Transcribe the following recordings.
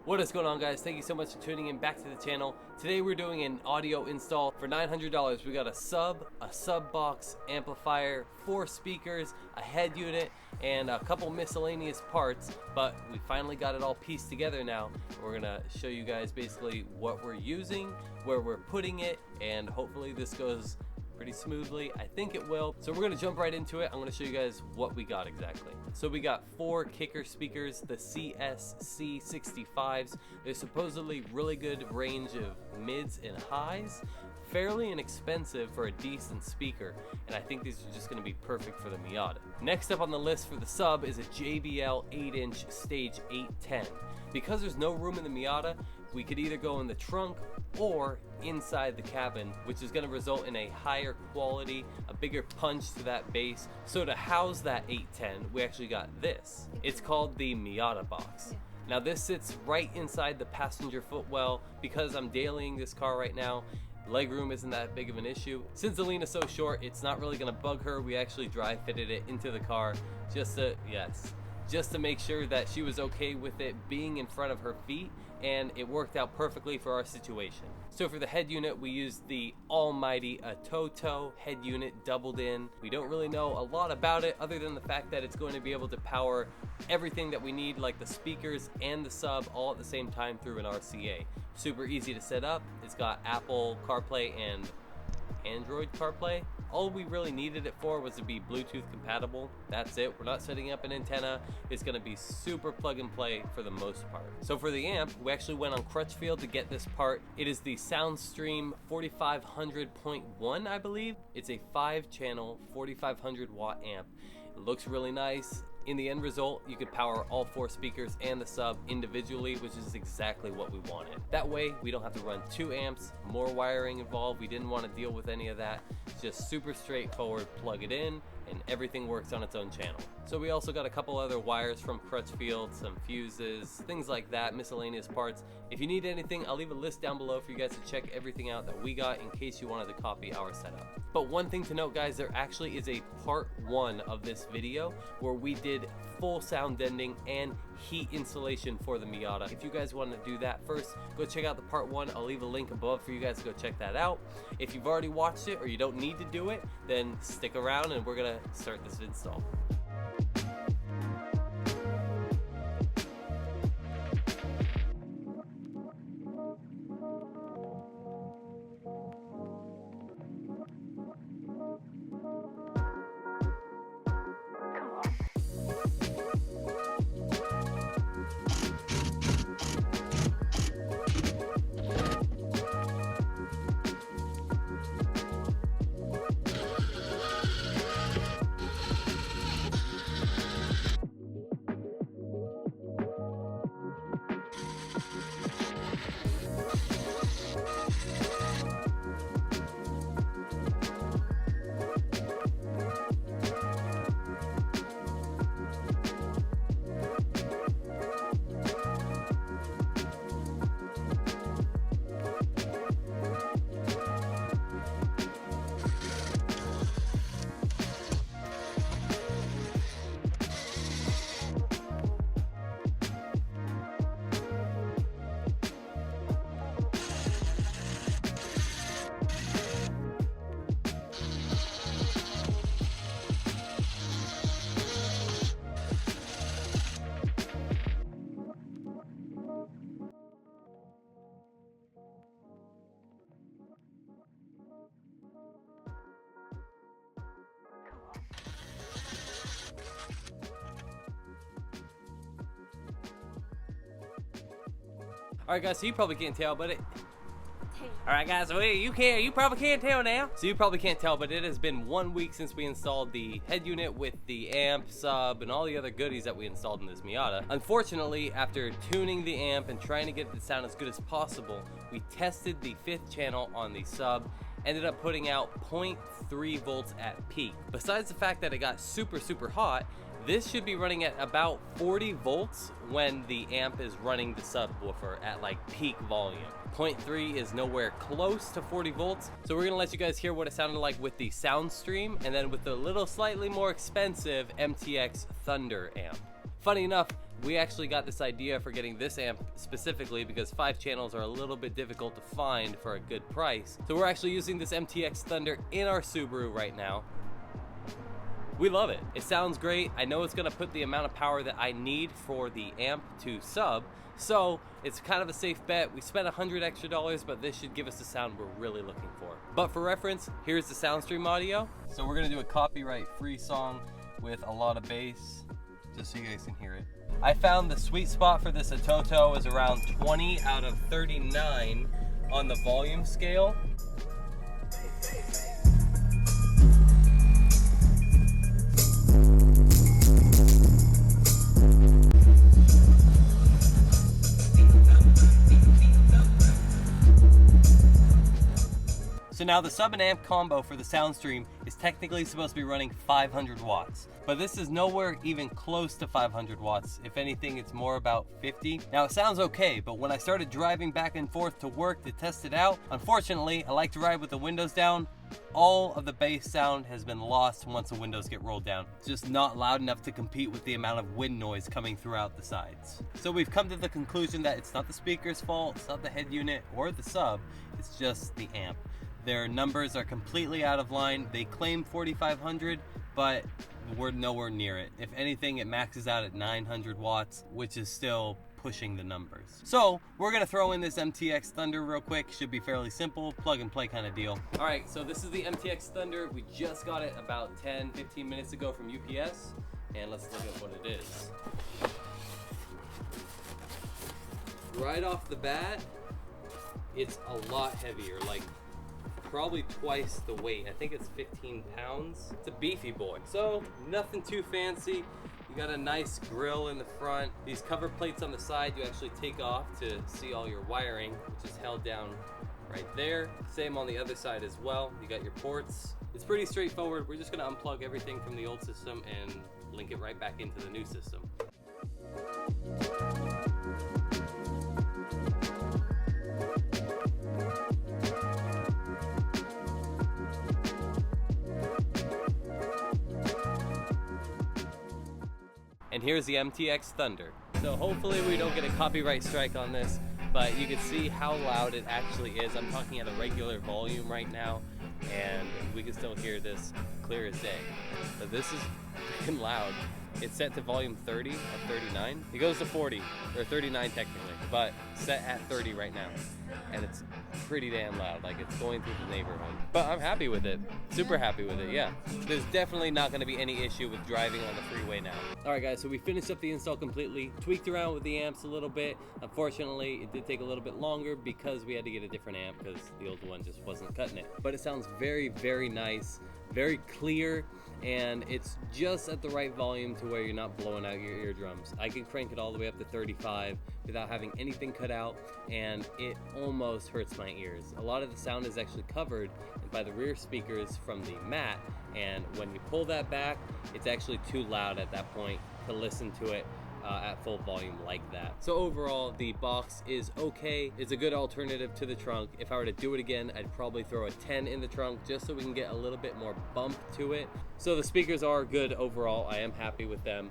What is going on, guys? Thank you so much for tuning in back to the channel. Today we're doing an audio install for $900. We got a sub box, amplifier, 4 speakers, a head unit, and a couple miscellaneous parts, but we finally got it all pieced together now. We're gonna show you guys basically what we're using, where we're putting it, and hopefully this goes pretty smoothly. I think it will. So we're gonna jump right into it. I'm gonna show you guys what we got exactly. So we got 4 kicker speakers, the CSC65s. They're supposedly really good range of mids and highs, fairly inexpensive for a decent speaker, and I think these are just gonna be perfect for the Miata. Next up on the list for the sub is a JBL 8-inch Stage 810. Because there's no room in the Miata, we could either go in the trunk or inside the cabin, which is going to result in a higher quality, a bigger punch to that bass. So to house that 810, we actually got this. It's called the MiataBox. Now this sits right inside the passenger footwell. Because I'm dailying this car right now, legroom isn't that big of an issue. Since Alina's so short, it's not really going to bug her. We actually dry fitted it into the car just to make sure that she was okay with it being in front of her feet, and it worked out perfectly for our situation. So for the head unit, we used the almighty Atoto head unit doubled in. We don't really know a lot about it other than the fact that it's going to be able to power everything that we need, like the speakers and the sub, all at the same time through an RCA. Super easy to set up. It's got Apple CarPlay and Android CarPlay. All we really needed it for was to be Bluetooth compatible. That's it. We're not setting up an antenna. It's going to be super plug and play for the most part. So for the amp, we actually went on Crutchfield to get this part. It is the Soundstream 4500.1, I believe. It's a 5-channel 4500 watt amp. It looks really nice. In the end result, you could power all 4 speakers and the sub individually, which is exactly what we wanted. That way, we don't have to run 2 amps, more wiring involved. We didn't want to deal with any of that. It's just super straightforward, plug it in, and everything works on its own channel. So we also got a couple other wires from Crutchfield, some fuses, things like that, miscellaneous parts. If you need anything, I'll leave a list down below for you guys to check everything out that we got in case you wanted to copy our setup. But one thing to note, guys, there actually is a part 1 of this video where we did full sound deadening and heat insulation for the Miata. If you guys want to do that first, go check out the part 1. I'll leave a link above for you guys to go check that out. If you've already watched it or you don't need to do it, then stick around and we're gonna start this install. Alright guys, so you probably can't tell, but Alright guys, so you probably can't tell now. So you probably can't tell, but it has been 1 week since we installed the head unit with the amp, sub, and all the other goodies that we installed in this Miata. Unfortunately, after tuning the amp and trying to get it to sound as good as possible, we tested the 5th channel on the sub, ended up putting out 0.3 volts at peak. Besides the fact that it got super hot, this should be running at about 40 volts when the amp is running the subwoofer at like peak volume. 0.3 is nowhere close to 40 volts, so we're gonna let you guys hear what it sounded like with the Soundstream and then with the little slightly more expensive MTX Thunder amp. Funny enough, We actually got this idea for getting this amp specifically because 5 channels are a little bit difficult to find for a good price. So we're actually using this MTX Thunder in our Subaru right now. We love it. It sounds great. I know it's gonna put the amount of power that I need for the amp to sub, so it's kind of a safe bet. We spent $100 extra, but this should give us the sound we're really looking for. But for reference, here's the SoundStream audio. So we're gonna do a copyright-free song with a lot of bass, just so you guys can hear it. I found the sweet spot for this Atoto is around 20 out of 39 on the volume scale. So now the sub and amp combo for the SoundStream is technically supposed to be running 500 watts, but this is nowhere even close to 500 watts. If anything, it's more about 50. Now it sounds okay, but when I started driving back and forth to work to test it out, unfortunately, I like to ride with the windows down. All of the bass sound has been lost once the windows get rolled down. It's just not loud enough to compete with the amount of wind noise coming throughout the sides. So we've come to the conclusion that it's not the speaker's fault, it's not the head unit or the sub, it's just the amp. Their numbers are completely out of line. They claim 4,500, but we're nowhere near it. If anything, it maxes out at 900 watts, which is still pushing the numbers. So we're gonna throw in this MTX Thunder real quick. Should be fairly simple, plug and play kind of deal. All right, so this is the MTX Thunder. We just got it about 10-15 minutes ago from UPS, and let's look at what it is. Right off the bat, it's a lot heavier, like probably twice the weight. I think it's 15 pounds. It's a beefy boy. So nothing too fancy. You got a nice grill in the front. These cover plates on the side you actually take off to see all your wiring, which is held down right there. Same on the other side as well. You got your ports. It's pretty straightforward. We're just gonna unplug everything from the old system and link it right back into the new system. And here's the MTX Thunder. So hopefully we don't get a copyright strike on this, but you can see how loud it actually is. I'm talking at a regular volume right now, and we can still hear this clear as day. But this is freaking loud. It's set to volume 30 of 39. It goes to 40, or 39 technically, but set at 30 right now. And it's pretty damn loud, like it's going through the neighborhood. But I'm happy with it, super happy with it, yeah. There's definitely not gonna be any issue with driving on the freeway now. All right guys, so we finished up the install completely, tweaked around with the amps a little bit. Unfortunately, it did take a little bit longer because we had to get a different amp because the old one just wasn't cutting it. But it sounds very, very nice, very clear, and it's just at the right volume to where you're not blowing out your eardrums. I can crank it all the way up to 35 without having anything cut out, and it almost hurts my ears. A lot of the sound is actually covered by the rear speakers from the mat, and when you pull that back, it's actually too loud at that point to listen to it at full volume like that. So overall, the box is okay. It's a good alternative to the trunk. If I were to do it again, I'd probably throw a 10 in the trunk just so we can get a little bit more bump to it. So the speakers are good overall. I am happy with them.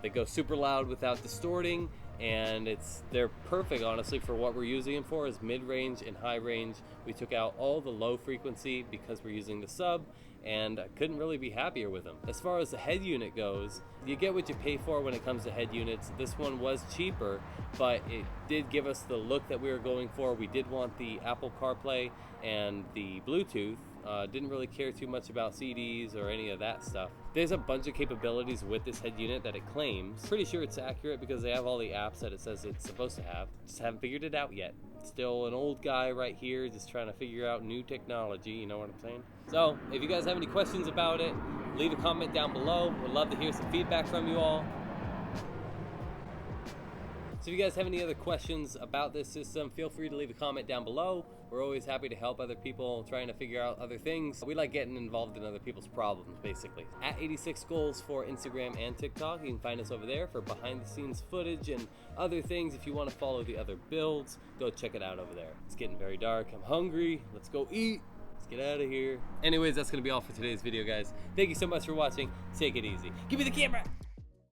They go super loud without distorting, and they're perfect honestly for what we're using them for, is mid-range and high range. We took out all the low frequency because we're using the sub, and I couldn't really be happier with them. As far as the head unit goes, you get what you pay for when it comes to head units. This one was cheaper, but it did give us the look that we were going for. We did want the Apple CarPlay and the Bluetooth. Didn't really care too much about CDs or any of that stuff. There's a bunch of capabilities with this head unit that it claims. Pretty sure it's accurate because they have all the apps that it says it's supposed to have. Just haven't figured it out yet. Still an old guy right here just trying to figure out new technology, you know what I'm saying? So if you guys have any questions about it, leave a comment down below. We'd love to hear some feedback from you all. So if you guys have any other questions about this system, feel free to leave a comment down below. We're always happy to help other people trying to figure out other things. We like getting involved in other people's problems, basically. At 86 Goals for Instagram and TikTok. You can find us over there for behind the scenes footage and other things. If you want to follow the other builds, go check it out over there. It's getting very dark. I'm hungry. Let's go eat. Let's get out of here. Anyways, that's going to be all for today's video, guys. Thank you so much for watching. Take it easy. Give me the camera.